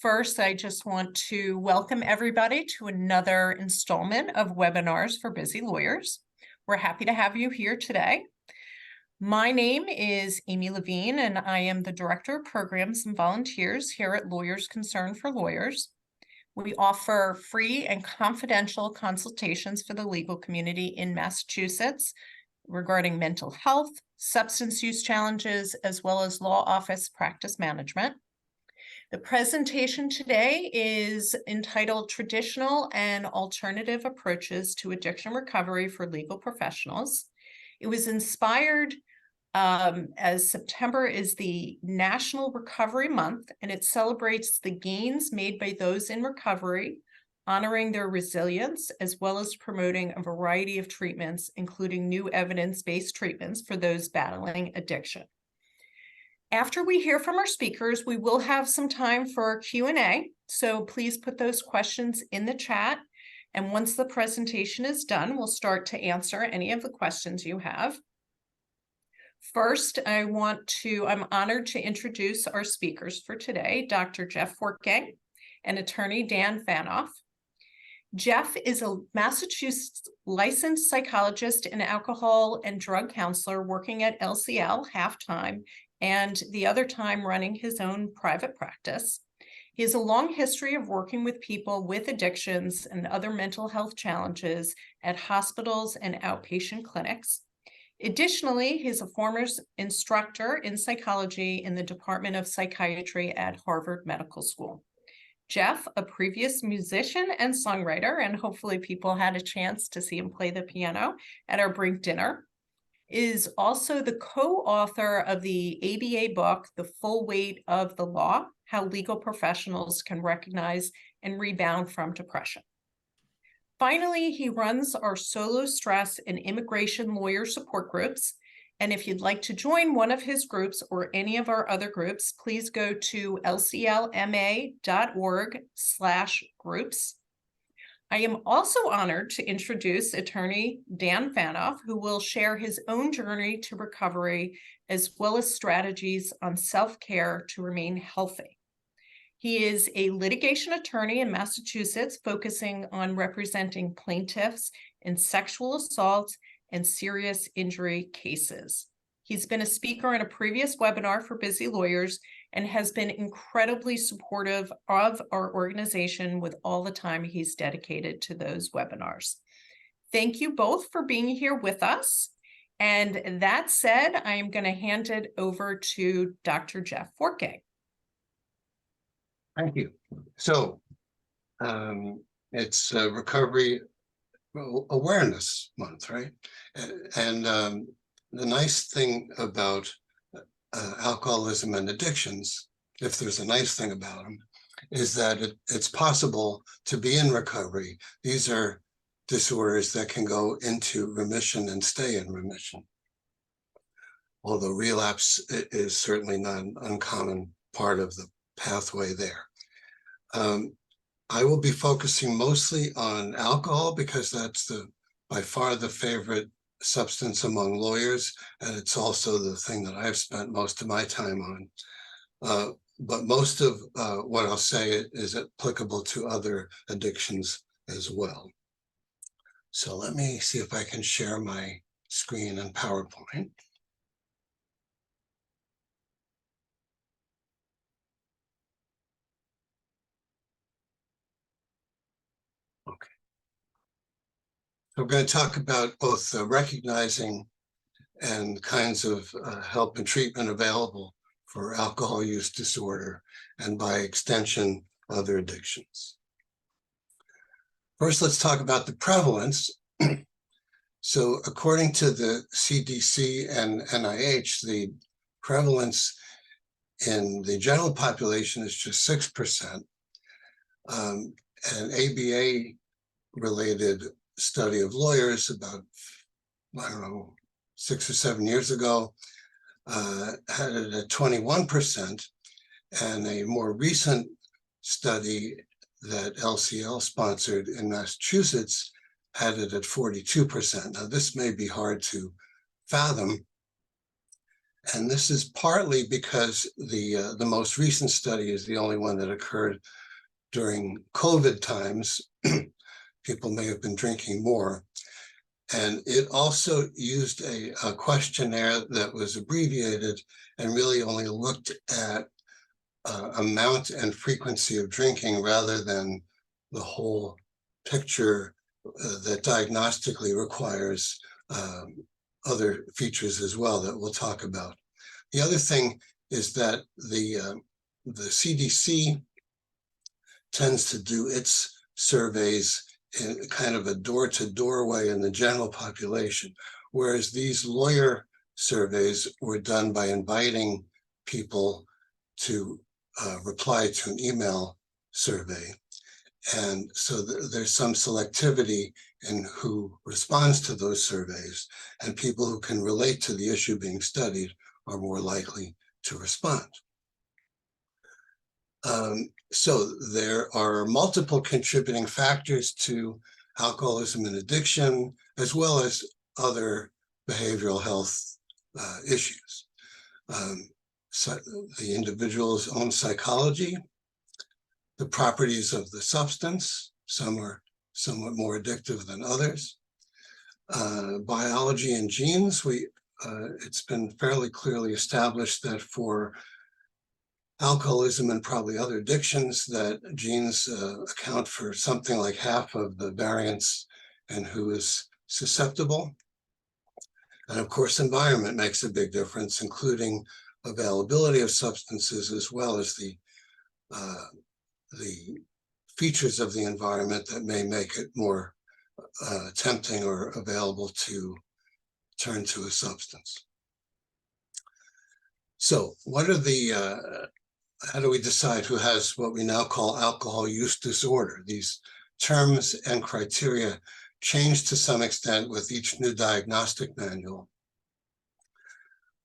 First, I just want to welcome everybody to another installment of webinars for busy lawyers. We're happy to have you here today. My name is Amy Levine, and I am the Director of Programs and Volunteers here at Lawyers Concerned for Lawyers. We offer free and confidential consultations for the legal community in Massachusetts regarding mental health, substance use challenges, as well as law office practice management. The presentation today is entitled Traditional and Alternative Approaches to Addiction Recovery for Legal Professionals. It was inspired as September is the National Recovery Month, and it celebrates the gains made by those in recovery, honoring their resilience, as well as promoting a variety of treatments, including new evidence-based treatments for those battling addiction. After we hear from our speakers, we will have some time for Q&A, so please put those questions in the chat. And once the presentation is done, we'll start to answer any of the questions you have. First, I'm honored to introduce our speakers for today, Dr. Jeff Fortgang and attorney Dan Faneuf. Jeff is a Massachusetts licensed psychologist and alcohol and drug counselor working at LCL half-time and the other time running his own private practice. He has a long history of working with people with addictions and other mental health challenges at hospitals and outpatient clinics. Additionally, he's a former instructor in psychology in the Department of Psychiatry at Harvard Medical School. Jeff, a previous musician and songwriter, and hopefully people had a chance to see him play the piano at our Brink dinner, is also the co-author of the ABA book, The Full Weight of the Law, How Legal Professionals Can Recognize and Rebound from Depression. Finally, he runs our solo stress and immigration lawyer support groups. And if you'd like to join one of his groups or any of our other groups, please go to lclma.org/groups. I am also honored to introduce attorney Dan Faneuf, who will share his own journey to recovery, as well as strategies on self-care to remain healthy. He is a litigation attorney in Massachusetts, focusing on representing plaintiffs in sexual assault and serious injury cases. He's been a speaker in a previous webinar for busy lawyers and has been incredibly supportive of our organization with all the time he's dedicated to those webinars. Thank you both for being here with us. And that said, I am going to hand it over to Dr. Jeff Fortgang. Thank you. So it's Recovery Awareness Month, right? And the nice thing about alcoholism and addictions, if there's a nice thing about them, is that it's possible to be in recovery. These are disorders that can go into remission and stay in remission. Although relapse is certainly not an uncommon part of the pathway there. I will be focusing mostly on alcohol because that's by far the favorite substance among lawyers, and it's also the thing that I've spent most of my time on. But most of what I'll say is applicable to other addictions as well. So let me see if I can share my screen and PowerPoint. Okay. So we're going to talk about both recognizing and kinds of help and treatment available for alcohol use disorder, and by extension, other addictions. First, let's talk about the prevalence. So according to the CDC and NIH, the prevalence in the general population is just 6%. An ABA-related study of lawyers about, I don't know, 6 or 7 years ago had it at 21%, and a more recent study that LCL sponsored in Massachusetts had it at 42%. Now, this may be hard to fathom, And this is partly because the most recent study is the only one that occurred during COVID times. People may have been drinking more. And it also used a questionnaire that was abbreviated and really only looked at amount and frequency of drinking rather than the whole picture that diagnostically requires other features as well that we'll talk about. The other thing is that the CDC tends to do its surveys in kind of a door-to-door way in the general population, whereas these lawyer surveys were done by inviting people to reply to an email survey. And so there's some selectivity in who responds to those surveys, and people who can relate to the issue being studied are more likely to respond. So there are multiple contributing factors to alcoholism and addiction, as well as other behavioral health issues. So the individual's own psychology, the properties of the substance, some are somewhat more addictive than others, biology and genes. It's been fairly clearly established that for alcoholism and probably other addictions, that genes account for something like half of the variance and who is susceptible. And of course, environment makes a big difference, including availability of substances, as well as the features of the environment that may make it more tempting or available to turn to a substance. So what are how do we decide who has what we now call alcohol use disorder? These terms and criteria change to some extent with each new diagnostic manual.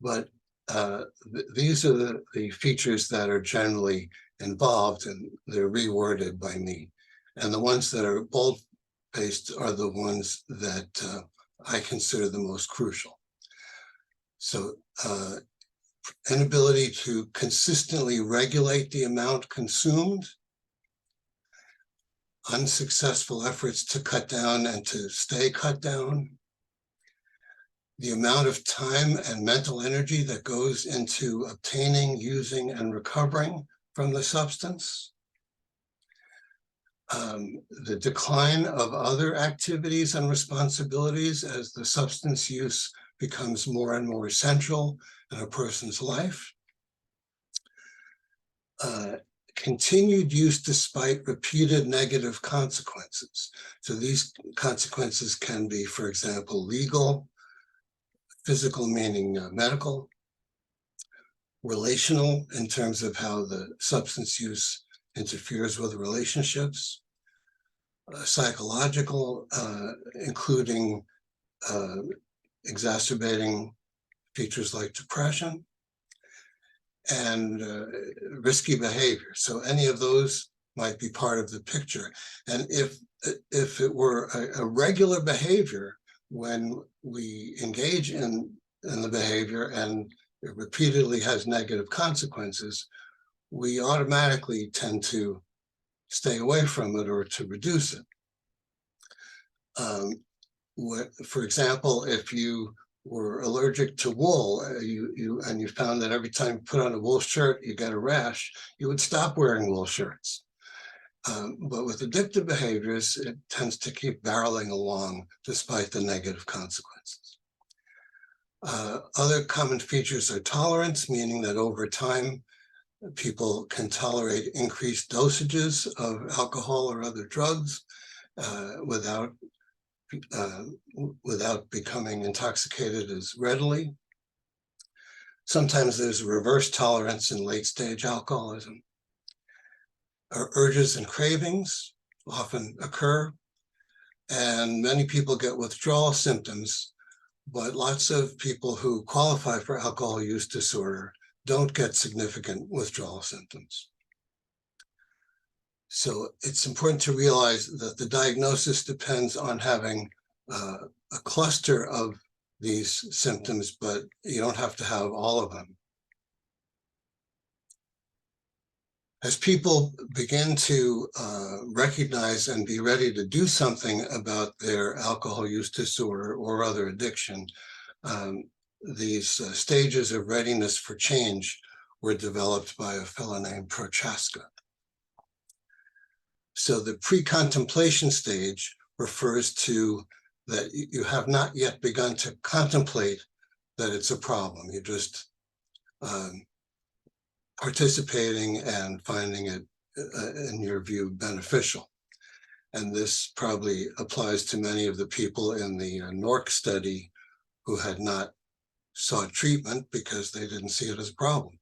But these are the features that are generally involved, and they're reworded by me. And the ones that are bold-faced are the ones that I consider the most crucial. So inability to consistently regulate the amount consumed, unsuccessful efforts to cut down and to stay cut down, the amount of time and mental energy that goes into obtaining, using, and recovering from the substance, the decline of other activities and responsibilities as the substance use becomes more and more essential in a person's life, continued use despite repeated negative consequences. So these consequences can be, for example, legal, physical meaning medical, relational in terms of how the substance use interferes with relationships, psychological, including exacerbating features like depression, and risky behavior. So any of those might be part of the picture. And if it were a regular behavior, when we engage in the behavior and it repeatedly has negative consequences, we automatically tend to stay away from it or to reduce it. For example, if you were allergic to wool, and you found that every time you put on a wool shirt, you get a rash, you would stop wearing wool shirts. But with addictive behaviors, it tends to keep barreling along despite the negative consequences. Other common features are tolerance, meaning that over time, people can tolerate increased dosages of alcohol or other drugs without becoming intoxicated as readily. Sometimes there's a reverse tolerance in late-stage alcoholism. Urges and cravings often occur, and many people get withdrawal symptoms, but lots of people who qualify for alcohol use disorder don't get significant withdrawal symptoms. So it's important to realize that the diagnosis depends on having a cluster of these symptoms, but you don't have to have all of them. As people begin to recognize and be ready to do something about their alcohol use disorder or other addiction, these stages of readiness for change were developed by a fellow named Prochaska. So the pre-contemplation stage refers to that you have not yet begun to contemplate that it's a problem. You're just participating and finding it, in your view, beneficial. And this probably applies to many of the people in the NORC study who had not sought treatment because they didn't see it as a problem.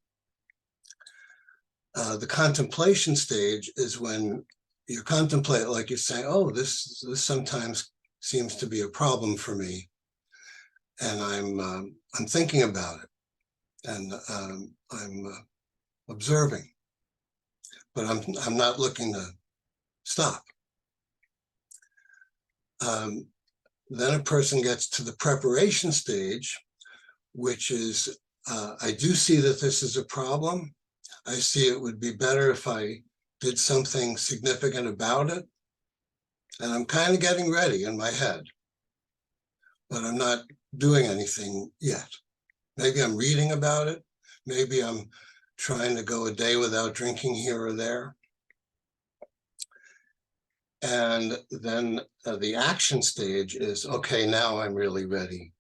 The contemplation stage is when you contemplate, like you say, oh, this sometimes seems to be a problem for me, and I'm thinking about it, and I'm observing, but I'm not looking to stop. Then a person gets to the preparation stage, which is, I do see that this is a problem. I see it would be better if I did something significant about it. And I'm kind of getting ready in my head, but I'm not doing anything yet. Maybe I'm reading about it. Maybe I'm trying to go a day without drinking here or there. And then the action stage is, okay, now I'm really ready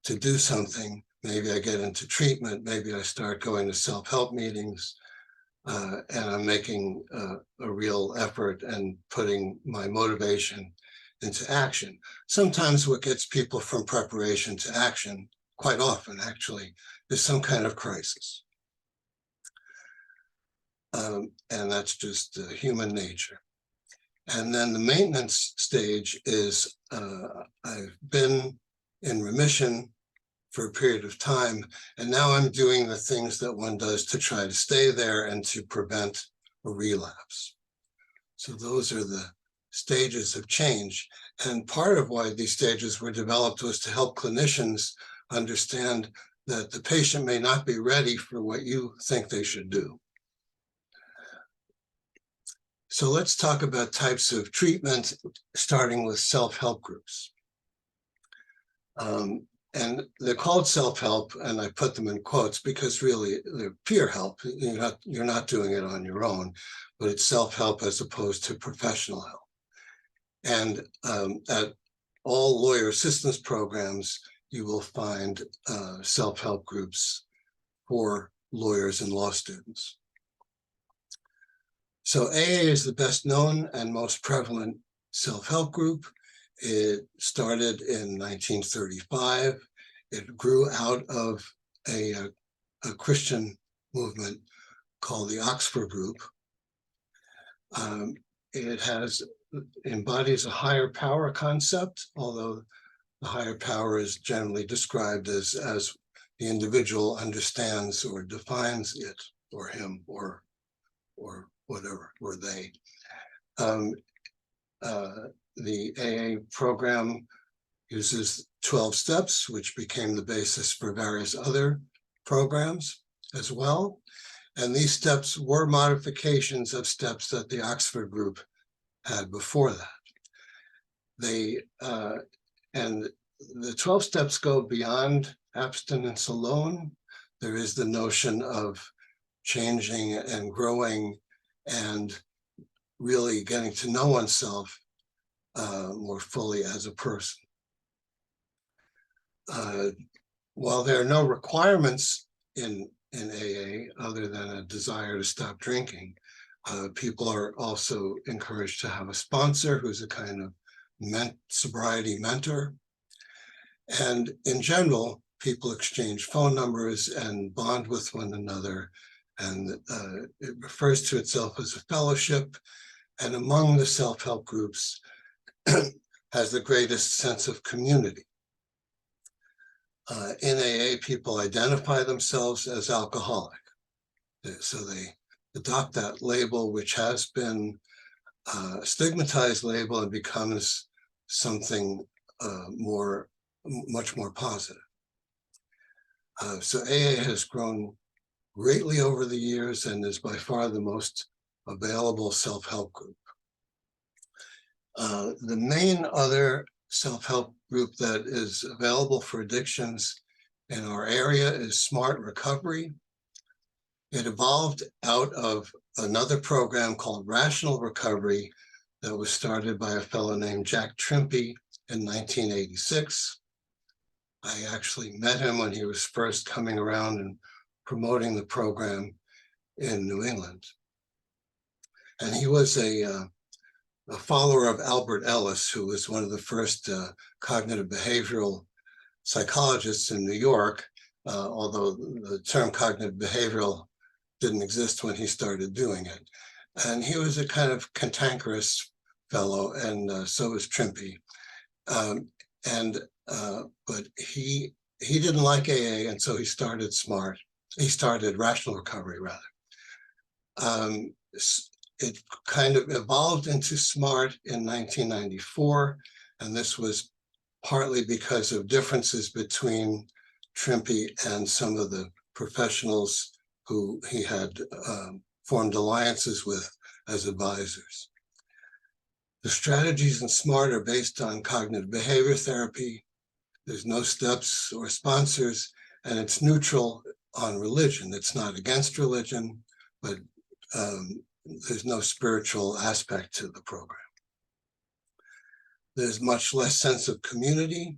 to do something. Maybe I get into treatment. Maybe I start going to self-help meetings, and I'm making a real effort and putting my motivation into action. Sometimes what gets people from preparation to action, quite often actually, is some kind of crisis. And that's just human nature. And then the maintenance stage is, I've been in remission for a period of time, and now I'm doing the things that one does to try to stay there and to prevent a relapse. So those are the stages of change. And part of why these stages were developed was to help clinicians understand that the patient may not be ready for what you think they should do. So let's talk about types of treatment, starting with self-help groups. And they're called self-help, and I put them in quotes because really they're peer help. You're not doing it on your own, but it's self-help as opposed to professional help. And at all lawyer assistance programs, you will find self-help groups for lawyers and law students. So AA is the best known and most prevalent self-help group. It started in 1935. It grew out of a Christian movement called the Oxford Group. It embodies a higher power concept, although the higher power is generally described as the individual understands or defines it, or him, or whatever, or they. The AA program uses 12 steps, which became the basis for various other programs as well. And these steps were modifications of steps that the Oxford Group had before that. And the 12 steps go beyond abstinence alone. There is the notion of changing and growing and really getting to know oneself more fully as a person. While there are no requirements in AA other than a desire to stop drinking, people are also encouraged to have a sponsor who's a kind of sobriety mentor. And in general, people exchange phone numbers and bond with one another. And it refers to itself as a fellowship. And among the self-help groups, has the greatest sense of community. In AA, people identify themselves as alcoholic. So they adopt that label, which has been a stigmatized label, and becomes something more much more positive. So AA has grown greatly over the years and is by far the most available self-help group. The main other self-help group that is available for addictions in our area is Smart Recovery. It evolved out of another program called Rational Recovery that was started by a fellow named Jack Trimpe in 1986. I actually met him when he was first coming around and promoting the program in New England. And he was a follower of Albert Ellis, who was one of the first cognitive behavioral psychologists in New York, although the term cognitive behavioral didn't exist when he started doing it. And he was a kind of cantankerous fellow, and so was Trimpe. But he didn't like AA, and so he started SMART. He started Rational Recovery, rather. It kind of evolved into SMART in 1994, and this was partly because of differences between Trimpe and some of the professionals who he had formed alliances with as advisors. The strategies in SMART are based on cognitive behavior therapy. There's no steps or sponsors, and it's neutral on religion. It's not against religion, but there's no spiritual aspect to the program. There's much less sense of community.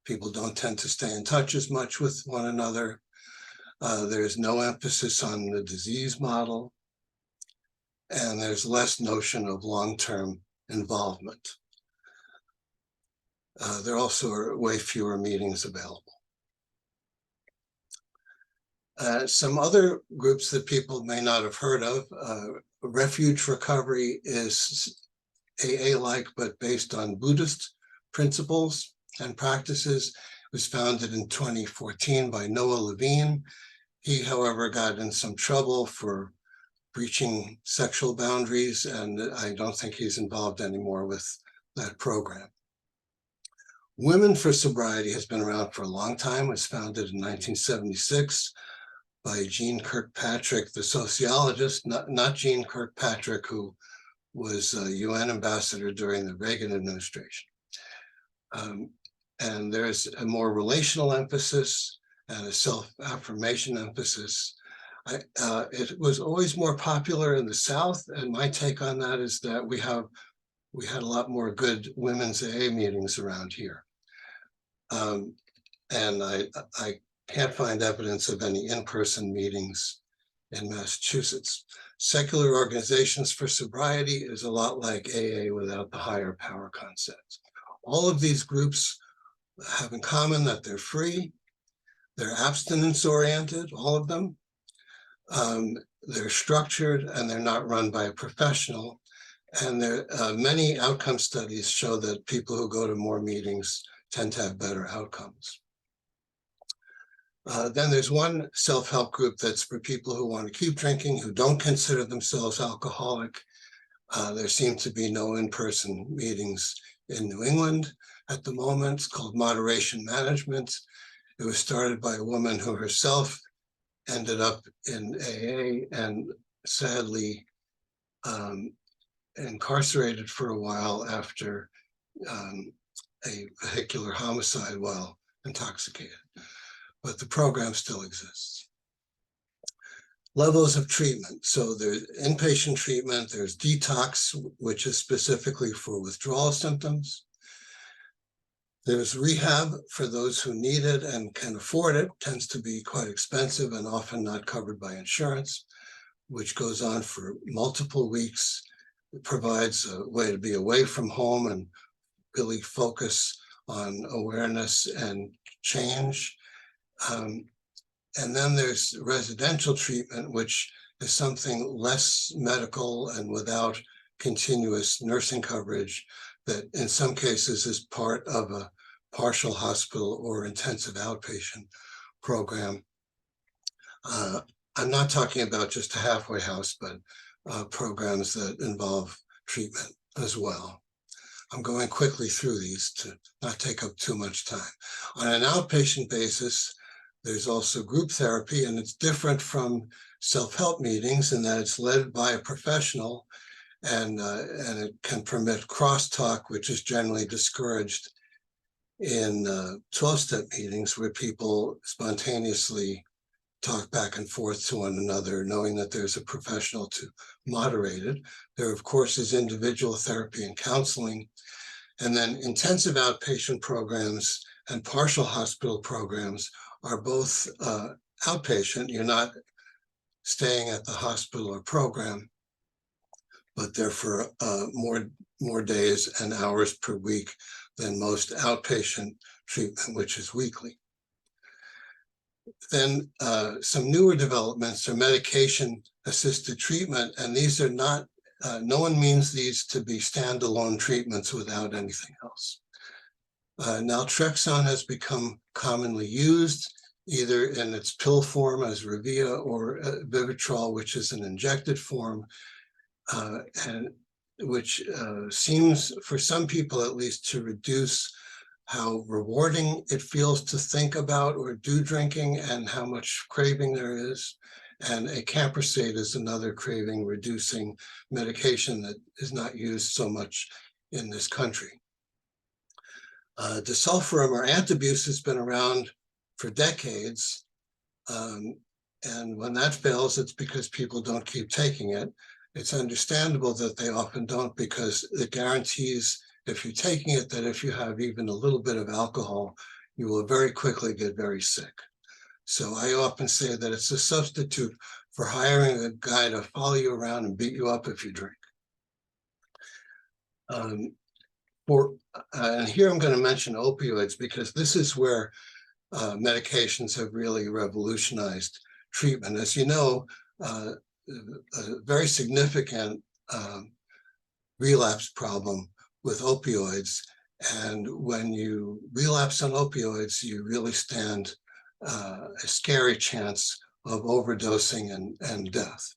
People don't tend to stay in touch as much with one another. There's no emphasis on the disease model, and there's less notion of long-term involvement. There also are way fewer meetings available. Some other groups that people may not have heard of, Refuge Recovery is AA-like, but based on Buddhist principles and practices. It was founded in 2014 by Noah Levine. He, however, got in some trouble for breaching sexual boundaries, and I don't think he's involved anymore with that program. Women for Sobriety has been around for a long time. It was founded in 1976 by Jean Kirkpatrick, the sociologist, not Jean Kirkpatrick, who was a UN ambassador during the Reagan administration. And there's a more relational emphasis and a self-affirmation emphasis. It was always more popular in the South, and my take on that is that we had a lot more good women's AA meetings around here. And I can't find evidence of any in-person meetings in Massachusetts. Secular Organizations for Sobriety is a lot like AA without the higher power concept. All of these groups have in common that they're free, they're abstinence-oriented, all of them. They're structured, and they're not run by a professional. And many outcome studies show that people who go to more meetings tend to have better outcomes. Then there's one self-help group that's for people who want to keep drinking, who don't consider themselves alcoholic. There seem to be no in-person meetings in New England at the moment. It's called Moderation Management. It was started by a woman who herself ended up in AA and sadly incarcerated for a while after a vehicular homicide while intoxicated. But the program still exists. Levels of treatment. So there's inpatient treatment, there's detox, which is specifically for withdrawal symptoms. There's rehab for those who need it and can afford it. Tends to be quite expensive and often not covered by insurance, which goes on for multiple weeks. It provides a way to be away from home and really focus on awareness and change. And then there's residential treatment, which is something less medical and without continuous nursing coverage that in some cases is part of a partial hospital or intensive outpatient program. I'm not talking about just a halfway house, but programs that involve treatment as well. I'm going quickly through these to not take up too much time. On an outpatient basis, there's also group therapy, and it's different from self-help meetings in that it's led by a professional, and it can permit crosstalk, which is generally discouraged in 12-step meetings where people spontaneously talk back and forth to one another, knowing that there's a professional to moderate it. There, of course, is individual therapy and counseling, and then intensive outpatient programs and partial hospital programs are both outpatient. You're not staying at the hospital or program, but they're for more days and hours per week than most outpatient treatment, which is weekly. Then some newer developments are medication-assisted treatment, and these are not, no one means these to be standalone treatments without anything else. Naltrexone has become commonly used, either in its pill form as Revia or Vivitrol, which is an injected form, and which seems, for some people at least, to reduce how rewarding it feels to think about or do drinking and how much craving there is. And acamprosate is another craving-reducing medication that is not used so much in this country. Disulfiram or Antabuse has been around for decades. And when that fails, it's because people don't keep taking it. It's understandable that they often don't, because it guarantees, if you're taking it, that if you have even a little bit of alcohol, you will very quickly get very sick. So I often say that it's a substitute for hiring a guy to follow you around and beat you up if you drink. And here I'm going to mention opioids, because this is where medications have really revolutionized treatment. As you know, a very significant relapse problem with opioids. And when you relapse on opioids, you really stand a scary chance of overdosing and death.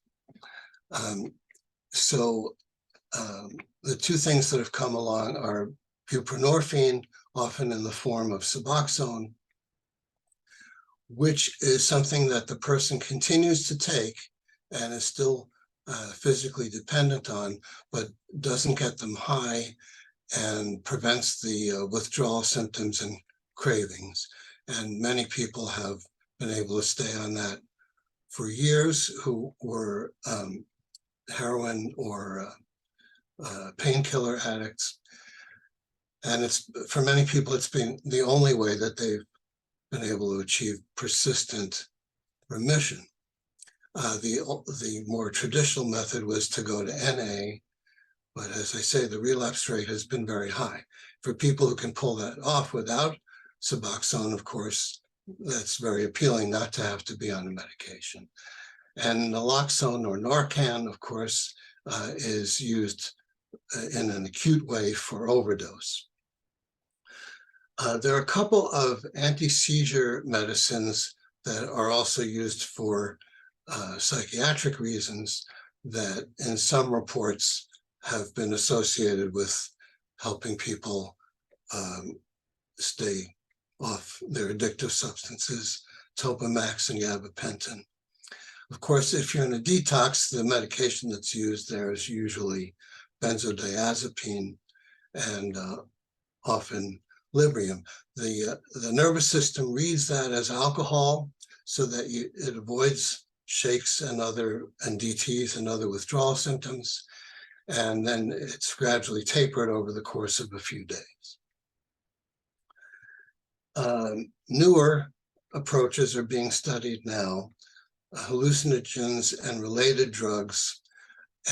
The two things that have come along are buprenorphine, often in the form of Suboxone, which is something that the person continues to take and is still physically dependent on, but doesn't get them high and prevents the withdrawal symptoms and cravings. And many people have been able to stay on that for years who were heroin or painkiller addicts. And it's, for many people, it's been the only way that they've been able to achieve persistent remission. The more traditional method was to go to NA, but as I say, the relapse rate has been very high. For people who can pull that off without Suboxone, of course, that's very appealing, not to have to be on a medication. And naloxone or Narcan, of course, is used in an acute way for overdose. There are a couple of anti-seizure medicines that are also used for psychiatric reasons that in some reports have been associated with helping people stay off their addictive substances, Topamax and gabapentin. Of course, if you're in a detox, the medication that's used there is usually benzodiazepine and often Librium. The nervous system reads that as alcohol so that it avoids shakes and DTs and other withdrawal symptoms. And then it's gradually tapered over the course of a few days. Newer approaches are being studied now, hallucinogens and related drugs,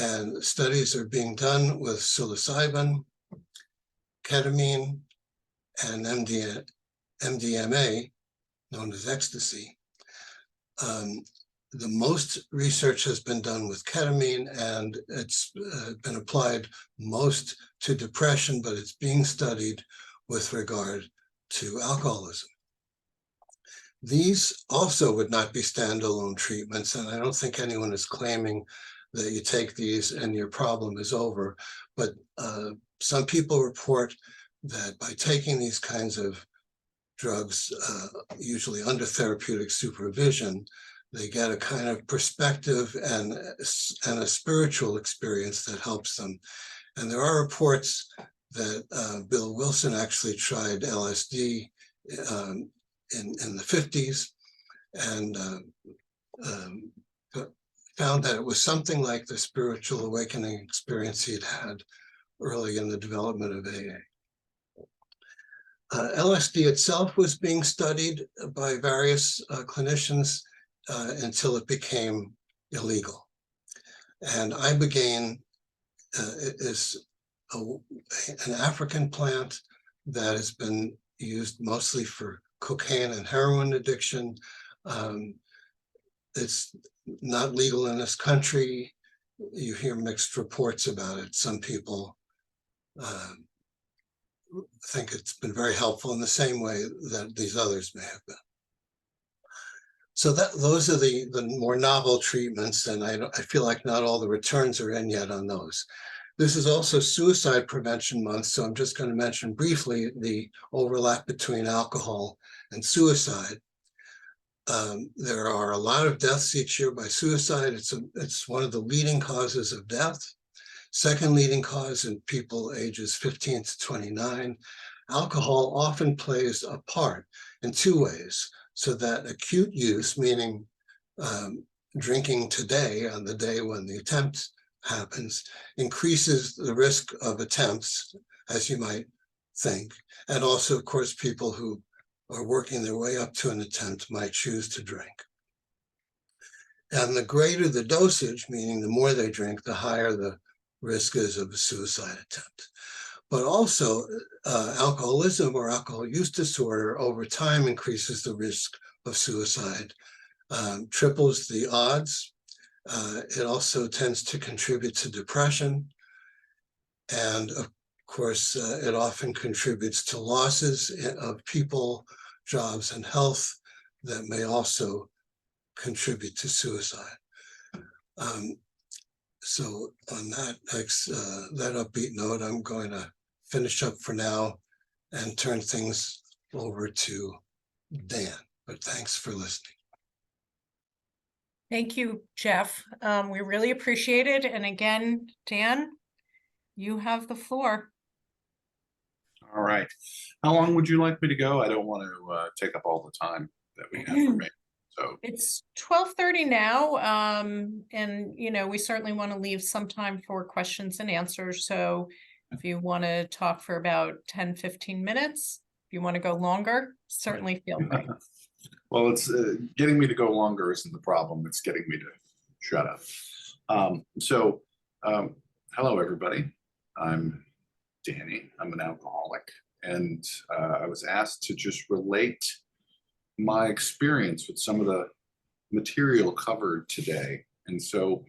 and studies are being done with psilocybin, ketamine, and MDMA, known as ecstasy. The most research has been done with ketamine, and it's been applied most to depression, but it's being studied with regard to alcoholism. These also would not be standalone treatments, and I don't think anyone is claiming that you take these and your problem is over. But some people report that by taking these kinds of drugs, usually under therapeutic supervision, they get a kind of perspective and a spiritual experience that helps them. And there are reports that Bill Wilson actually tried LSD in the 50s and found that it was something like the spiritual awakening experience he'd had early in the development of AA. LSD itself was being studied by various clinicians until it became illegal. And ibogaine is an African plant that has been used mostly for cocaine and heroin addiction. It's not legal in this country. You hear mixed reports about it. Some people think it's been very helpful in the same way that these others may have been. So those are the more novel treatments, and I feel like not all the returns are in yet on those. This is also Suicide Prevention Month, so I'm just going to mention briefly the overlap between alcohol and suicide. There are a lot of deaths each year by suicide. It's one of the leading causes of death. Second leading cause in people ages 15 to 29. Alcohol often plays a part in two ways. So that acute use, meaning drinking today on the day when the attempt happens, increases the risk of attempts, as you might think. And also, of course, people who are working their way up to an attempt might choose to drink. And the greater the dosage, meaning the more they drink, the higher the risk is of a suicide attempt. But also alcoholism or alcohol use disorder over time increases the risk of suicide, triples the odds. It also tends to contribute to depression. And of course, it often contributes to losses of people, jobs, and health that may also contribute to suicide. So on that upbeat note, I'm going to finish up for now and turn things over to Dan. But thanks for listening. Thank you, Jeff. We really appreciate it. And again, Dan, you have the floor. All right. How long would you like me to go? I don't want to take up all the time that we have for me. So it's 12:30 now. And we certainly want to leave some time for questions and answers. So if you want to talk for about 10-15 minutes, if you want to go longer, certainly feel free. Well, it's getting me to go longer isn't the problem. It's getting me to shut up. Hello, everybody. I'm Danny. I'm an alcoholic. And I was asked to just relate my experience with some of the material covered today. And so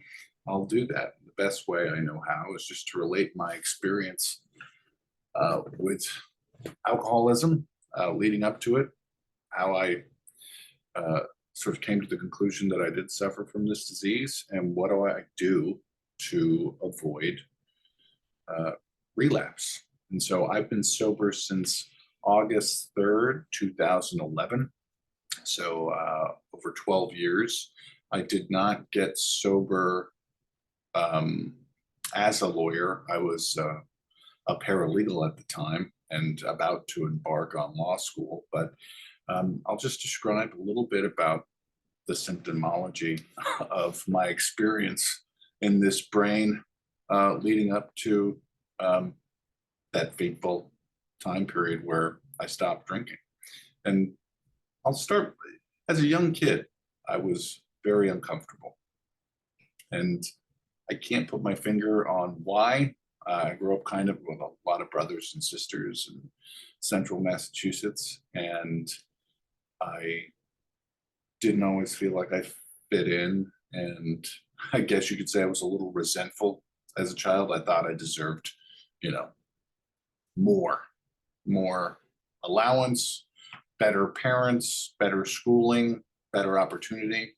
I'll do that. The best way I know how is just to relate my experience with alcoholism leading up to it, how I sort of came to the conclusion that I did suffer from this disease, and what do I do to avoid relapse. And so I've been sober since August 3rd, 2011. So over 12 years. I did not get sober as a lawyer. I was a paralegal at the time and about to embark on law school. But I'll just describe a little bit about the symptomology of my experience in this brain leading up to that fateful time period where I stopped drinking. And I'll start, as a young kid, I was very uncomfortable. And I can't put my finger on why. I grew up kind of with a lot of brothers and sisters in central Massachusetts, and I didn't always feel like I fit in. And I guess you could say I was a little resentful as a child. I thought I deserved, more allowance, better parents, better schooling, better opportunity.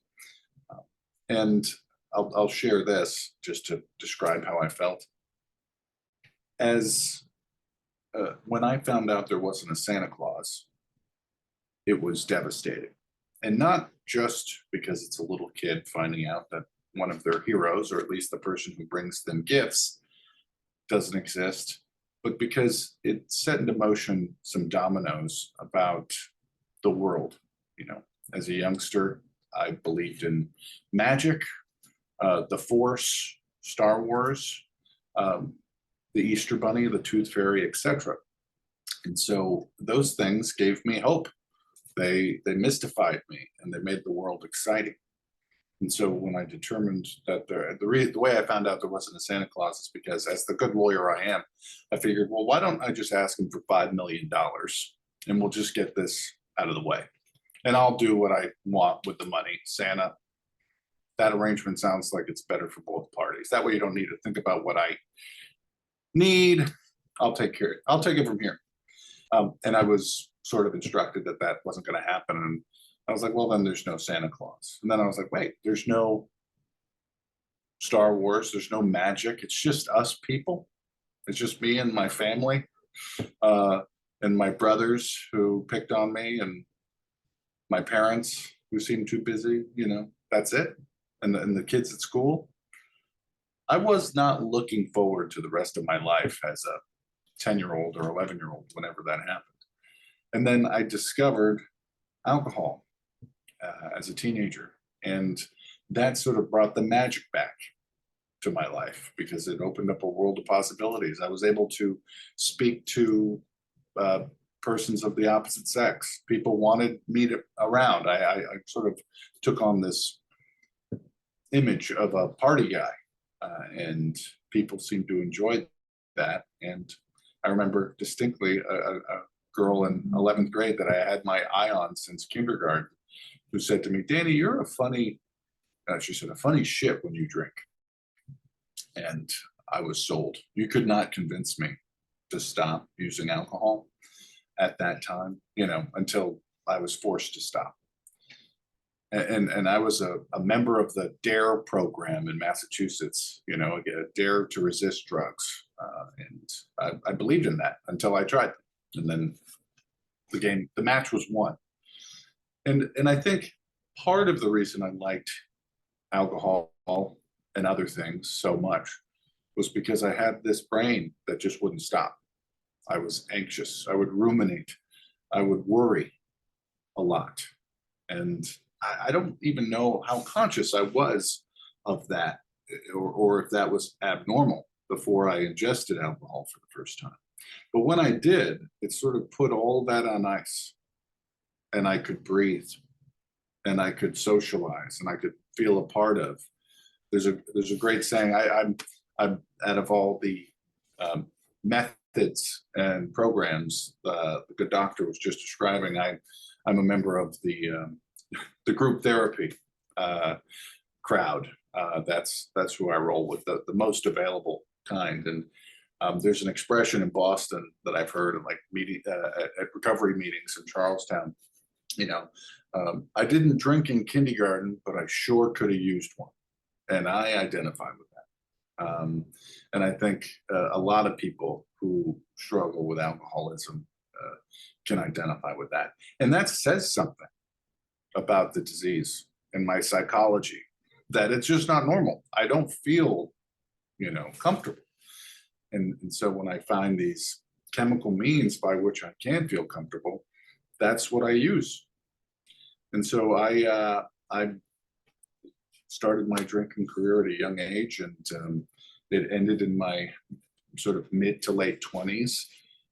And I'll share this just to describe how I felt. As when I found out there wasn't a Santa Claus, it was devastating. And not just because it's a little kid finding out that one of their heroes, or at least the person who brings them gifts, doesn't exist, but because it set into motion some dominoes about the world. You know, as a youngster, I believed in magic, the Force, Star Wars, the Easter Bunny, the Tooth Fairy, etc. And so those things gave me hope. They mystified me, and they made the world exciting. And so when I determined that the way I found out there wasn't a Santa Claus is because, as the good lawyer I am, I figured, well, why don't I just ask him for $5 million and we'll just get this out of the way. And I'll do what I want with the money. Santa, that arrangement sounds like it's better for both parties. That way you don't need to think about what I need. I'll take care. I'll take it from here. And I was sort of instructed that that wasn't going to happen. And I was like, well, then there's no Santa Claus. And then I was like, wait, there's no Star Wars. There's no magic. It's just us people. It's just me and my family, and my brothers who picked on me, and my parents who seemed too busy. You know, that's it. And the kids at school. I was not looking forward to the rest of my life as a 10-year-old or 11-year-old, whenever that happened. And then I discovered alcohol as a teenager. And that sort of brought the magic back to my life, because it opened up a world of possibilities. I was able to speak to persons of the opposite sex. People wanted me around. I sort of took on this image of a party guy, and people seemed to enjoy that. And I remember distinctly a girl in 11th grade that I had my eye on since kindergarten, who said to me, Danny, you're a funny, she said, a funny shit when you drink. And I was sold. You could not convince me to stop using alcohol at that time, you know, until I was forced to stop. And I was a member of the DARE program in Massachusetts, you know, a DARE to resist drugs. And I believed in that until I tried. And then the match was won. And I think part of the reason I liked alcohol and other things so much was because I had this brain that just wouldn't stop. I was anxious. I would ruminate. I would worry a lot. And I don't even know how conscious I was of that, or if that was abnormal before I ingested alcohol for the first time. But when I did, it sort of put all that on ice, and I could breathe, and I could socialize, and I could feel a part of. There's a great saying. I'm out of all the methods and programs the good doctor was just describing, I'm a member of the group therapy crowd. That's who I roll with, the most available kind. And there's an expression in Boston that I've heard in like at recovery meetings in Charlestown. You know, I didn't drink in kindergarten, but I sure could have used one. And I identify with that. And I think a lot of people who struggle with alcoholism can identify with that. And that says something about the disease and my psychology, that it's just not normal. I don't feel, you know, comfortable. And so when I find these chemical means by which I can feel comfortable, that's what I use. And so I started my drinking career at a young age, and it ended in my sort of mid to late 20s.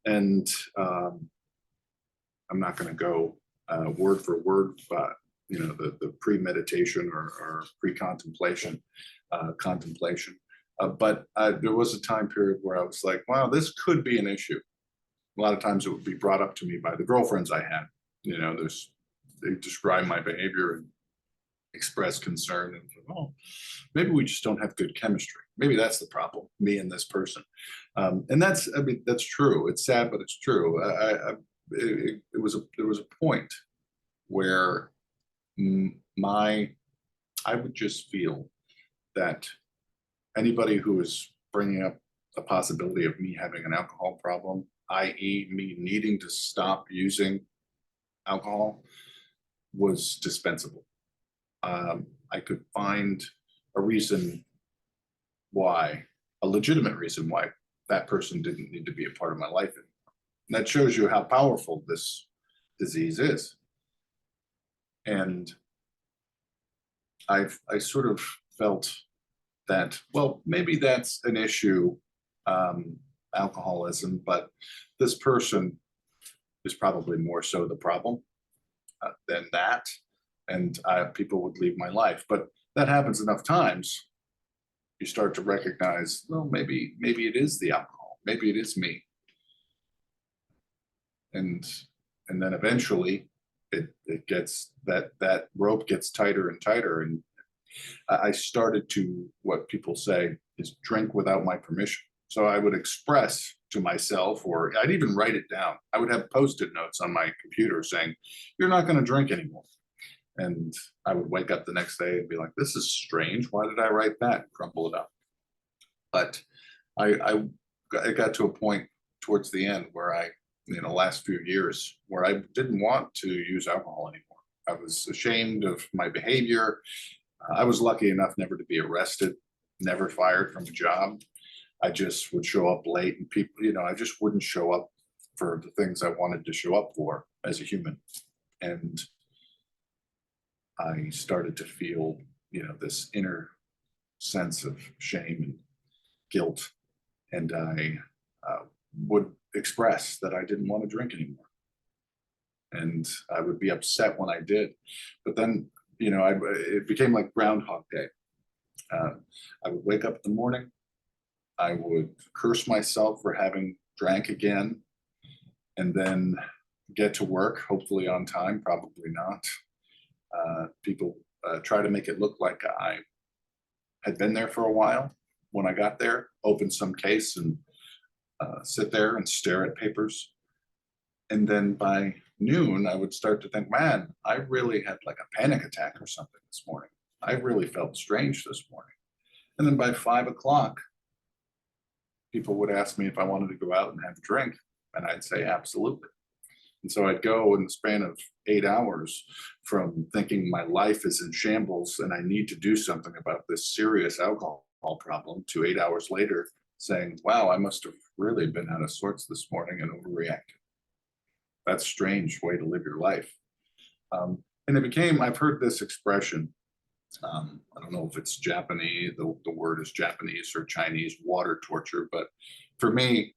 And I'm not going to go word for word, but you know, the premeditation or pre-contemplation, contemplation. But there was a time period where I was like, wow, this could be an issue. A lot of times it would be brought up to me by the girlfriends I had. You know, they describe my behavior and express concern, and oh, maybe we just don't have good chemistry. Maybe that's the problem, me and this person. And that's true. It's sad, but it's true. There was a point where I would just feel that anybody who is bringing up the possibility of me having an alcohol problem, i.e. me needing to stop using alcohol, was dispensable. I could find a reason why, a legitimate reason why that person didn't need to be a part of my life anymore. And that shows you how powerful this disease is. And I sort of felt that, well, maybe that's an issue, alcoholism, but this person is probably more so the problem than that. And people would leave my life. But that happens enough times, you start to recognize, well, maybe it is the alcohol, maybe it is me. And then eventually it gets, that rope gets tighter and tighter. And I started to, what people say is, drink without my permission. So I would express to myself, or I'd even write it down. I would have Post-it notes on my computer saying, you're not going to drink anymore. And I would wake up the next day and be like, this is strange. Why did I write that? Crumple it up. But I got to a point towards the end where in the last few years, where I didn't want to use alcohol anymore. I was ashamed of my behavior. I was lucky enough never to be arrested, never fired from a job. I just would show up late, and people, I just wouldn't show up for the things I wanted to show up for as a human. And I started to feel, this inner sense of shame and guilt. And I would express that I didn't want to drink anymore. And I would be upset when I did. But then, it became like Groundhog Day. I would wake up in the morning. I would curse myself for having drank again, and then get to work, hopefully on time, probably not. People try to make it look like I had been there for a while. When I got there, open some case and sit there and stare at papers. And then by noon, I would start to think, man, I really had like a panic attack or something this morning. I really felt strange this morning. And then by 5 o'clock, people would ask me if I wanted to go out and have a drink. And I'd say, absolutely. And so I'd go in the span of 8 hours from thinking my life is in shambles and I need to do something about this serious alcohol problem, to 8 hours later saying, wow, I must have really been out of sorts this morning and overreacted. That's a strange way to live your life. And it became, I've heard this expression, I don't know if it's Japanese, the word is Japanese or Chinese, water torture, but for me,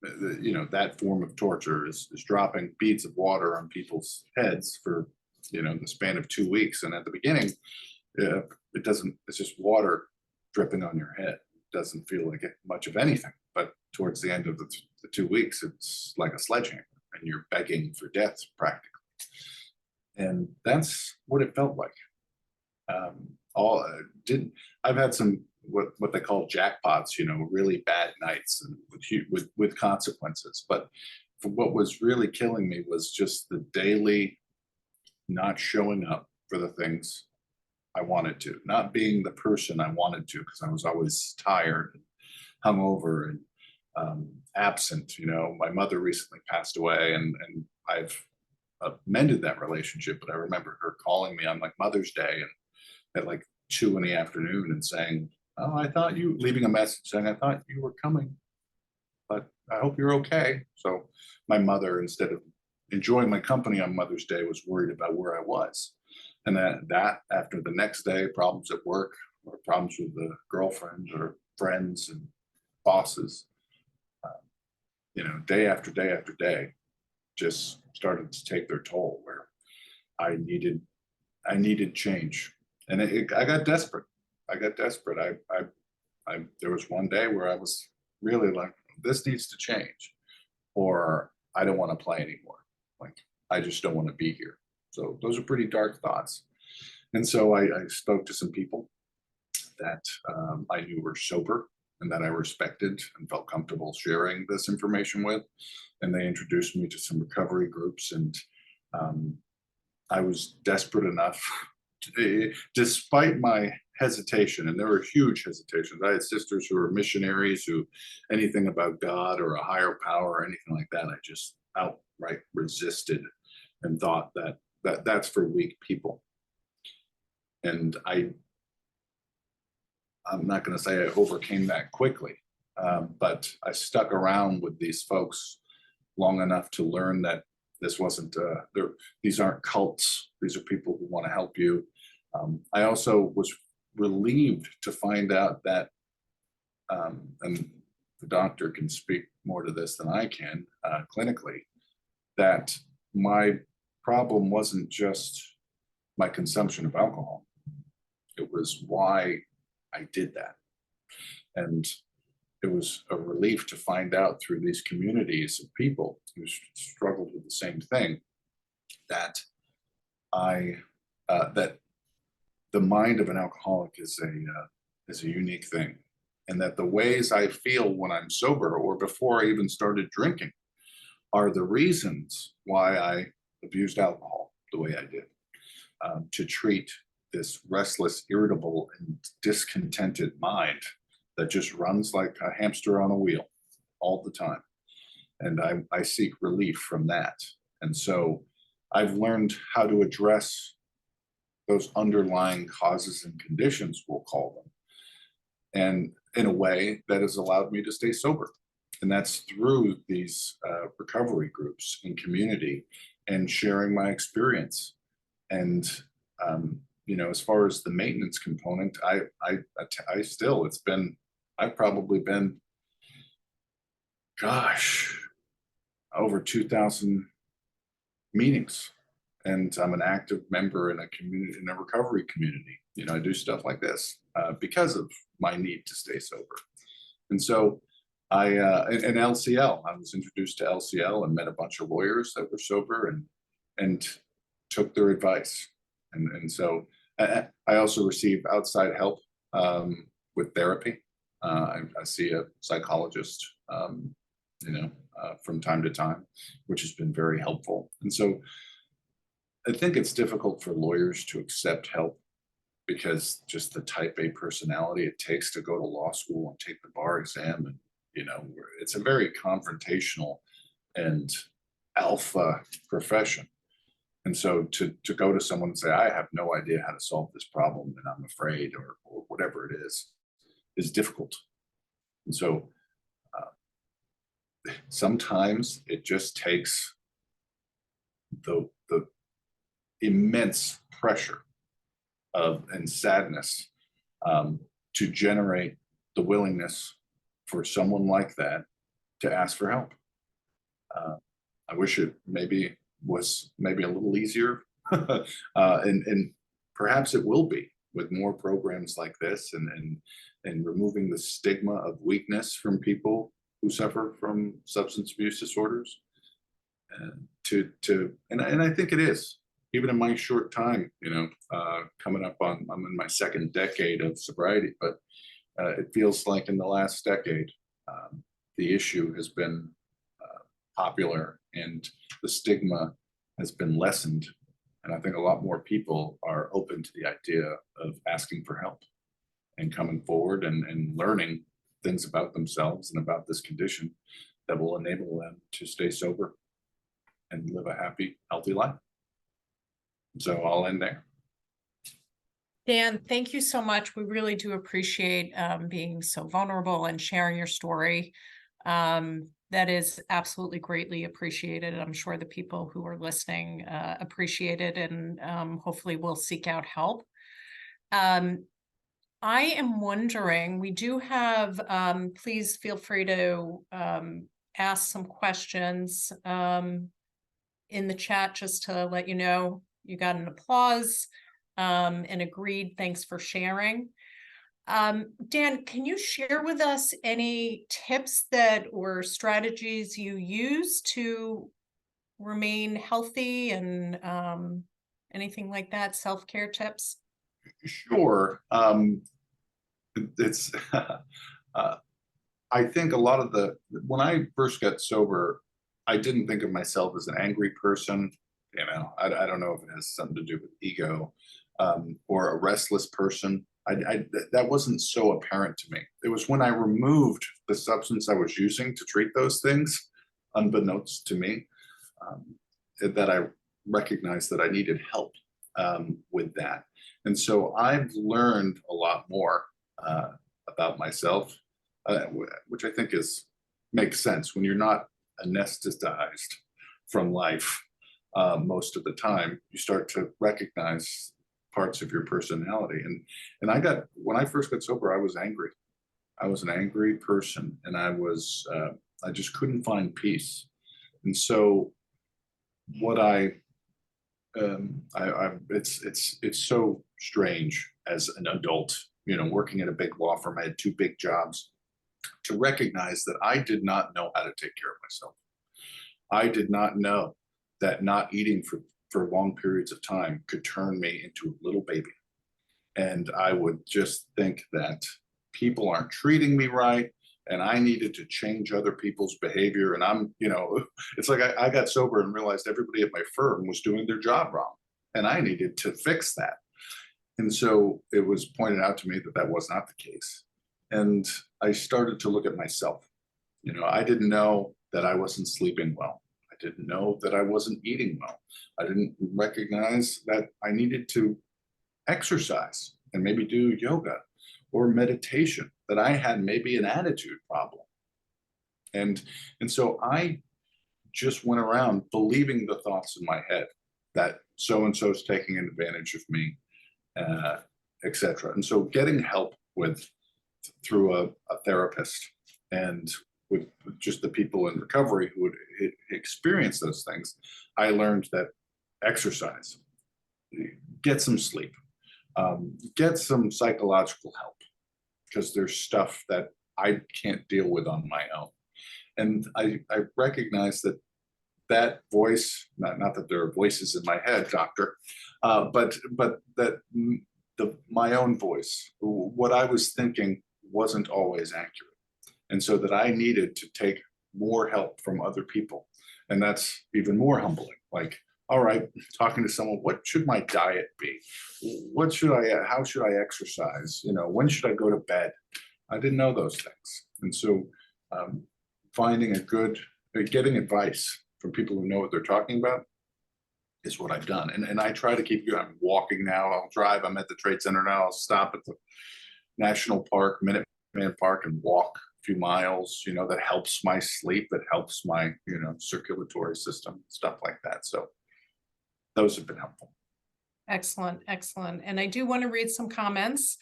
that form of torture is dropping beads of water on people's heads for, the span of 2 weeks. And at the beginning, it doesn't, it's just water dripping on your head. It doesn't feel like much of anything. But towards the end of the 2 weeks, it's like a sledgehammer and you're begging for death practically. And that's what it felt like. I've had some what they call jackpots, really bad nights and with consequences. But what was really killing me was just the daily not showing up for the things I wanted to, not being the person I wanted to, because I was always tired and hungover and absent. My mother recently passed away, and I've mended that relationship. But I remember her calling me on like Mother's Day and at like 2 in the afternoon and saying, oh, leaving a message saying, I thought you were coming, but I hope you're okay. So my mother, instead of enjoying my company on Mother's Day, was worried about where I was. And that after the next day, problems at work or problems with the girlfriend or friends and bosses, day after day after day, just started to take their toll, where I needed change. And I got desperate. There was one day where I was really like, this needs to change, or I don't want to play anymore. Like, I just don't want to be here. So those are pretty dark thoughts. And so I spoke to some people that I knew were sober and that I respected and felt comfortable sharing this information with. And they introduced me to some recovery groups. And I was desperate enough, despite my hesitation, and there were huge hesitations. I had sisters who were missionaries who anything about God or a higher power or anything like that, I just outright resisted and thought that's for weak people. And I'm not going to say I overcame that quickly, but I stuck around with these folks long enough to learn that this wasn't, these aren't cults. These are people who want to help you. I also was relieved to find out that, and the doctor can speak more to this than I can clinically, that my problem wasn't just my consumption of alcohol. It was why I did that. And it was a relief to find out through these communities of people who struggled with the same thing, that that the mind of an alcoholic is a unique thing, and that the ways I feel when I'm sober or before I even started drinking are the reasons why I abused alcohol the way I did, to treat this restless, irritable, and discontented mind that just runs like a hamster on a wheel all the time. And I seek relief from that. And so I've learned how to address those underlying causes and conditions, we'll call them, and in a way that has allowed me to stay sober. And that's through these recovery groups and community and sharing my experience. And you know, as far as the maintenance component, I still, I've probably been, gosh, over 2,000 meetings, and I'm an active member in a community, in a recovery community. You know, I do stuff like this because of my need to stay sober. And so in LCL, I was introduced to LCL and met a bunch of lawyers that were sober and took their advice. And so I also receive outside help with therapy. I see a psychologist, you know, from time to time, which has been very helpful. And so I think it's difficult for lawyers to accept help because just the type A personality it takes to go to law school and take the bar exam. And, you know, it's a very confrontational and alpha profession. And so to go to someone and say, I have no idea how to solve this problem and I'm afraid, or whatever it is difficult. And so sometimes it just takes the immense pressure and sadness to generate the willingness for someone like that to ask for help. I wish it was a little easier, and perhaps it will be with more programs like this, and removing the stigma of weakness from people who suffer from substance abuse disorders. And I think it is, even in my short time, you know, coming up on, I'm in my second decade of sobriety, but it feels like in the last decade, the issue has been popular and the stigma has been lessened. And I think a lot more people are open to the idea of asking for help and coming forward and learning things about themselves and about this condition that will enable them to stay sober and live a happy, healthy life. So I'll end there. Dan, thank you so much. We really do appreciate being so vulnerable and sharing your story. That is absolutely greatly appreciated. I'm sure the people who are listening appreciate it, and hopefully will seek out help. I am wondering, we do have, please feel free to ask some questions in the chat, just to let you know you got an applause and agreed. Thanks for sharing. Dan, can you share with us any tips or strategies you use to remain healthy, and anything like that, self-care tips? Sure. It's I think a lot of when I first got sober, I didn't think of myself as an angry person. You know, I don't know if it has something to do with ego, or a restless person. that wasn't so apparent to me. It was when I removed the substance I was using to treat those things, unbeknownst to me, that I recognized that I needed help with that. And so I've learned a lot more about myself, which I think makes sense when you're not anesthetized from life most of the time. You start to recognize parts of your personality. And when I first got sober, I was angry. I was an angry person, and I just couldn't find peace. And so what it's so strange as an adult, working at a big law firm. I had 2 big jobs, to recognize that I did not know how to take care of myself. I did not know that not eating for long periods of time could turn me into a little baby. And I would just think that people aren't treating me right, and I needed to change other people's behavior. And it's like I got sober and realized everybody at my firm was doing their job wrong, and I needed to fix that. And so it was pointed out to me that that was not the case. And I started to look at myself. I didn't know that I wasn't sleeping well. I didn't know that I wasn't eating well. I didn't recognize that I needed to exercise and maybe do yoga or meditation, that I had maybe an attitude problem. And so I just went around believing the thoughts in my head that so-and-so is taking advantage of me, etc. And so getting help through a therapist, and with just the people in recovery who would experience those things, I learned that exercise, get some sleep, get some psychological help, because there's stuff that I can't deal with on my own. And I recognize that voice, not that there are voices in my head, doctor, but that my own voice, what I was thinking, wasn't always accurate. And so that I needed to take more help from other people. And that's even more humbling. Like, all right, talking to someone, what should my diet be? How should I exercise? When should I go to bed? I didn't know those things. And so getting advice from people who know what they're talking about is what I've done. And I try to keep I'm walking now, I'll drive, I'm at the Trade Center now, I'll stop at the National Park, Minuteman Park, and walk a few miles, that helps my sleep, that helps my, circulatory system, stuff like that. So those have been helpful. Excellent, excellent. And I do want to read some comments.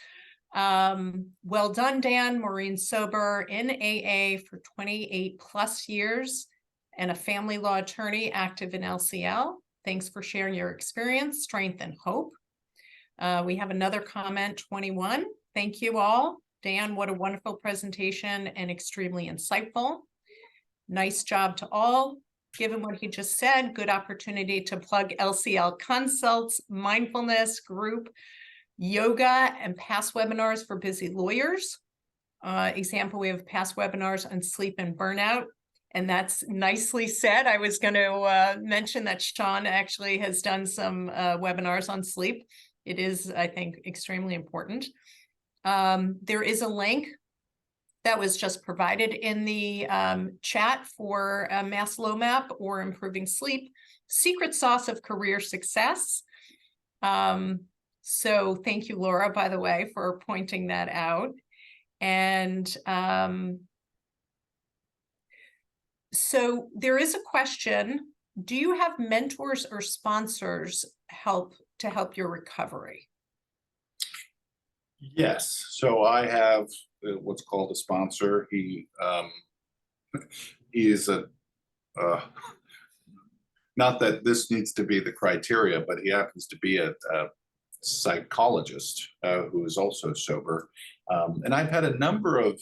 Well done, Dan. Maureen sober in AA for 28 plus years and a family law attorney active in LCL. Thanks for sharing your experience, strength, and hope. We have another comment, 21. Thank you all. Dan, what a wonderful presentation and extremely insightful. Nice job to all. Given what he just said, good opportunity to plug LCL consults, mindfulness group, yoga, and past webinars for busy lawyers. Example, we have past webinars on sleep and burnout. And that's nicely said. I was going to mention that Sean actually has done some webinars on sleep. It is, I think, extremely important. There is a link that was just provided in the chat for MassLowMap or Improving Sleep, Secret Sauce of Career Success. So thank you, Laura, by the way, for pointing that out. And so there is a question, do you have mentors or sponsors to help your recovery? Yes. So I have what's called a sponsor. He is not that this needs to be the criteria, but he happens to be a psychologist who is also sober. And I've had a number of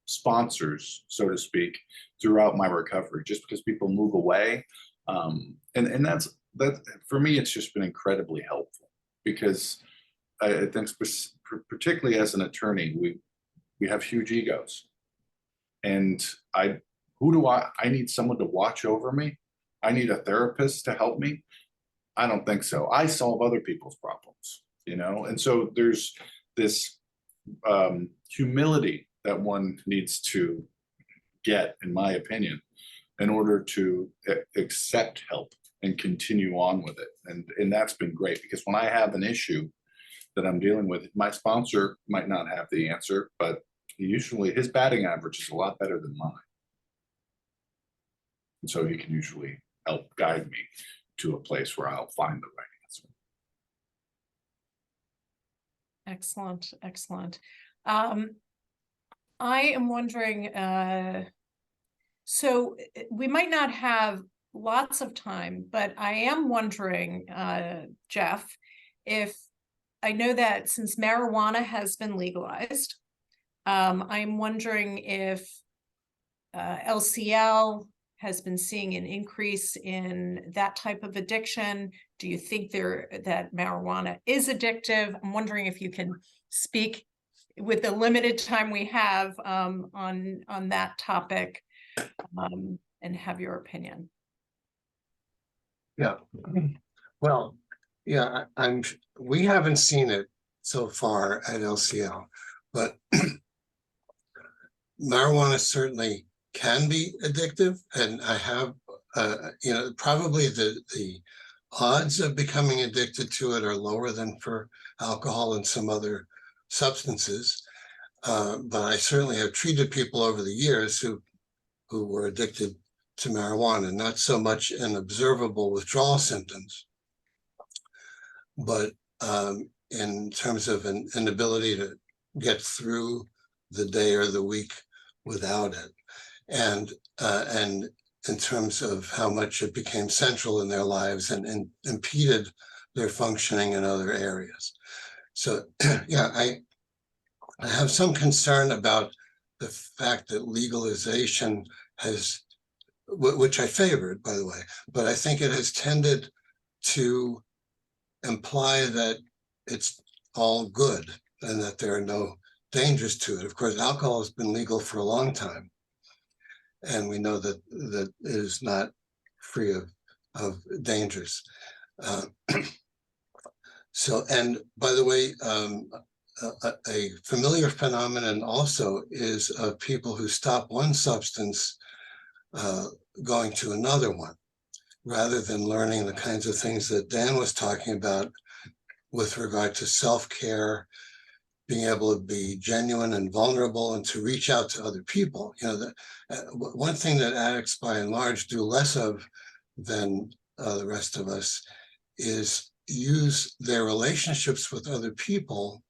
sponsors, so to speak, throughout my recovery, just because people move away. And that for me, it's just been incredibly helpful, because I think particularly as an attorney, we have huge egos, and I need someone to watch over me. I need a therapist to help me. I don't think so. I solve other people's problems. you know? And so there's this humility that one needs to get, in my opinion, in order to accept help and continue on with it. And that's been great, because when I have an issue that I'm dealing with, my sponsor might not have the answer, but usually his batting average is a lot better than mine. And so he can usually help guide me to a place where I'll find the right answer. Excellent, excellent. I am wondering, so we might not have lots of time, but I am wondering, Jeff, if I know that since marijuana has been legalized, I'm wondering if LCL has been seeing an increase in that type of addiction. Do you think that marijuana is addictive? I'm wondering if you can speak with the limited time we have on that topic, and have your opinion. Yeah. Well, yeah, we haven't seen it so far at LCL, but marijuana certainly can be addictive, and I have, probably the odds of becoming addicted to it are lower than for alcohol and some other substances. But I certainly have treated people over the years who were addicted to marijuana, not so much in observable withdrawal symptoms, but in terms of an inability to get through the day or the week without it, and in terms of how much it became central in their lives and impeded their functioning in other areas. So yeah, I have some concern about the fact that legalization has, which I favored, by the way, but I think it has tended to imply that it's all good and that there are no dangers to it. Of course, alcohol has been legal for a long time, and we know that it is not free of dangers. So, and by the way, a familiar phenomenon also is of people who stop one substance going to another one, rather than learning the kinds of things that Dan was talking about with regard to self-care, being able to be genuine and vulnerable and to reach out to other people. You know, one thing that addicts by and large do less of than the rest of us is use their relationships with other people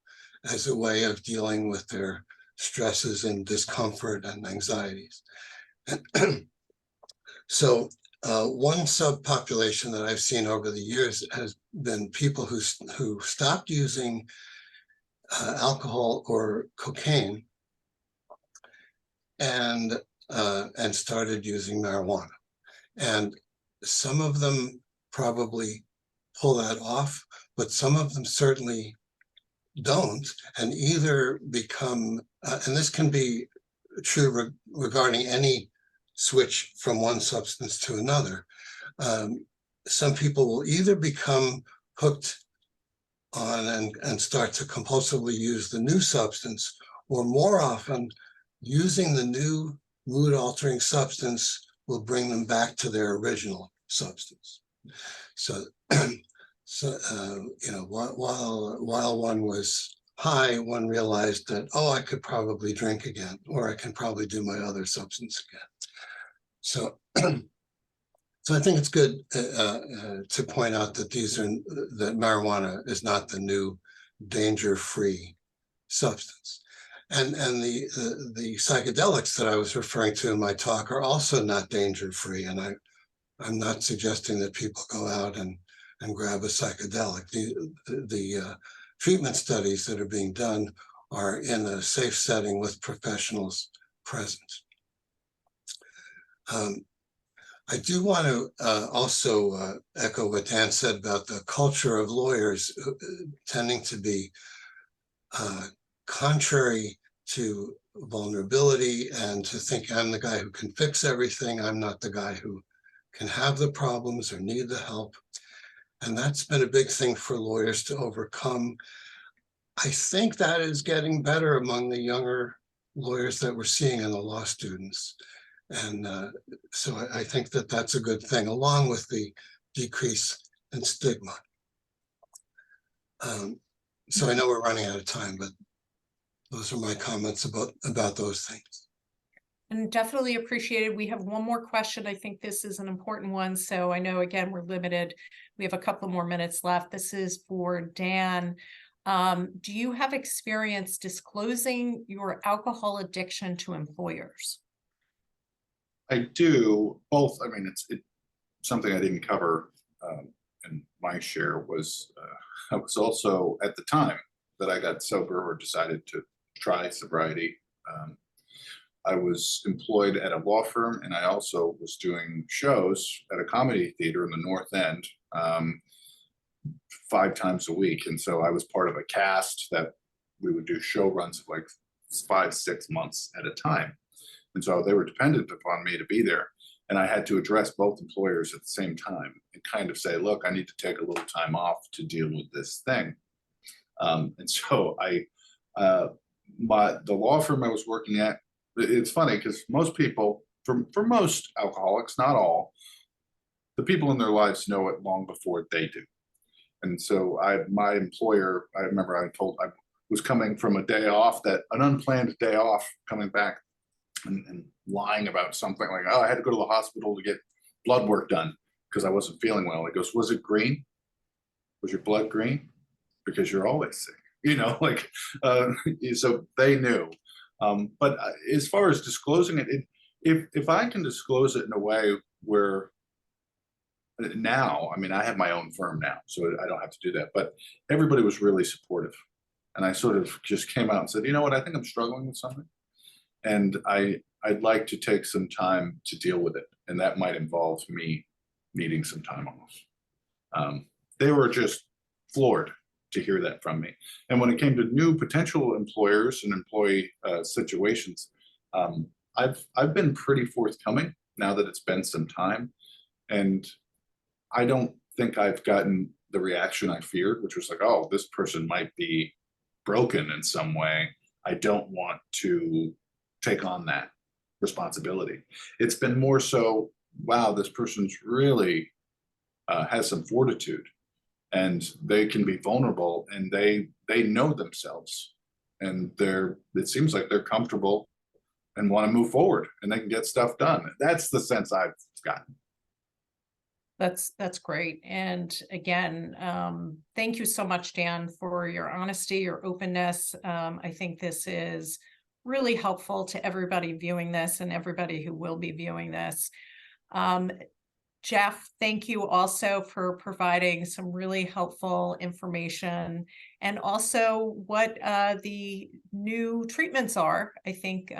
as a way of dealing with their stresses and discomfort and anxieties. So one subpopulation that I've seen over the years has been people who stopped using alcohol or cocaine and started using marijuana. And some of them probably pull that off, but some of them certainly don't, and either become, and this can be true regarding any switch from one substance to another. Some people will either become hooked on and start to compulsively use the new substance, or more often using the new mood-altering substance will bring them back to their original substance. So, while one was high, one realized that, oh, I could probably drink again, or I can probably do my other substance again. So, so I think it's good to point out that that marijuana is not the new danger-free substance. And the psychedelics that I was referring to in my talk are also not danger-free. And I'm not suggesting that people go out and grab a psychedelic. The treatment studies that are being done are in a safe setting with professionals present. I do want to also echo what Dan said about the culture of lawyers tending to be contrary to vulnerability and to think I'm the guy who can fix everything. I'm not the guy who can have the problems or need the help. And that's been a big thing for lawyers to overcome. I think that is getting better among the younger lawyers that we're seeing in the law students. And so I think that that's a good thing, along with the decrease in stigma. So I know we're running out of time, but those are my comments about those things. And definitely appreciated. We have one more question. I think this is an important one. So I know, again, we're limited. We have a couple more minutes left. This is for Dan. Do you have experience disclosing your alcohol addiction to employers? I do both. I mean, it's something I didn't cover in my share was I was also at the time that I got sober or decided to try sobriety. I was employed at a law firm, and I also was doing shows at a comedy theater in the North End 5 times a week. And so I was part of a cast that we would do show runs of like 5-6 months at a time. And so they were dependent upon me to be there. And I had to address both employers at the same time and kind of say, look, I need to take a little time off to deal with this thing. And so the law firm I was working at, it's funny because most people, for most alcoholics, not all, the people in their lives know it long before they do. And so my employer, I remember I was coming from a day off, an unplanned day off, coming back and lying about something like, oh, I had to go to the hospital to get blood work done because I wasn't feeling well. He goes, was it green? Was your blood green? Because you're always sick, you know, like, so they knew. But as far as disclosing it, if I can disclose it in a way where now, I mean, I have my own firm now, so I don't have to do that, but everybody was really supportive. And I sort of just came out and said, you know what, I think I'm struggling with something. And I'd like to take some time to deal with it. And that might involve me needing some time off. They were just floored to hear that from me. And when it came to new potential employers and employee situations, I've been pretty forthcoming now that it's been some time. And I don't think I've gotten the reaction I feared, which was like, oh, this person might be broken in some way. I don't want to take on that responsibility. It's been more so, wow, this person's really has some fortitude, and they can be vulnerable, and they know themselves, and it seems like they're comfortable and want to move forward, and they can get stuff done. That's the sense I've gotten. That's great. And again, thank you so much, Dan, for your honesty, your openness. I think this is really helpful to everybody viewing this and everybody who will be viewing this. Jeff, thank you also for providing some really helpful information, and also what the new treatments are. I think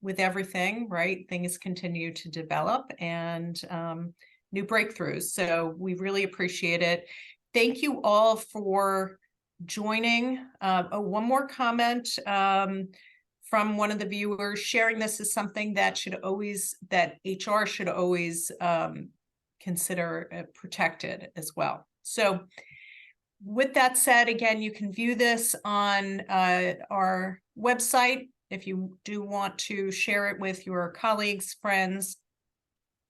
with everything, right, things continue to develop, and new breakthroughs. So we really appreciate it. Thank you all for joining. One more comment from one of the viewers. Sharing this is something that HR should always consider protected as well. So with that said, again, you can view this on our website if you do want to share it with your colleagues, friends.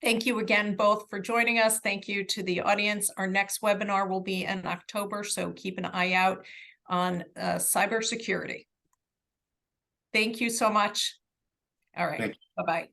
Thank you again both for joining us. Thank you to the audience. Our next webinar will be in October, so keep an eye out on cybersecurity. Thank you so much. All right. Bye-bye.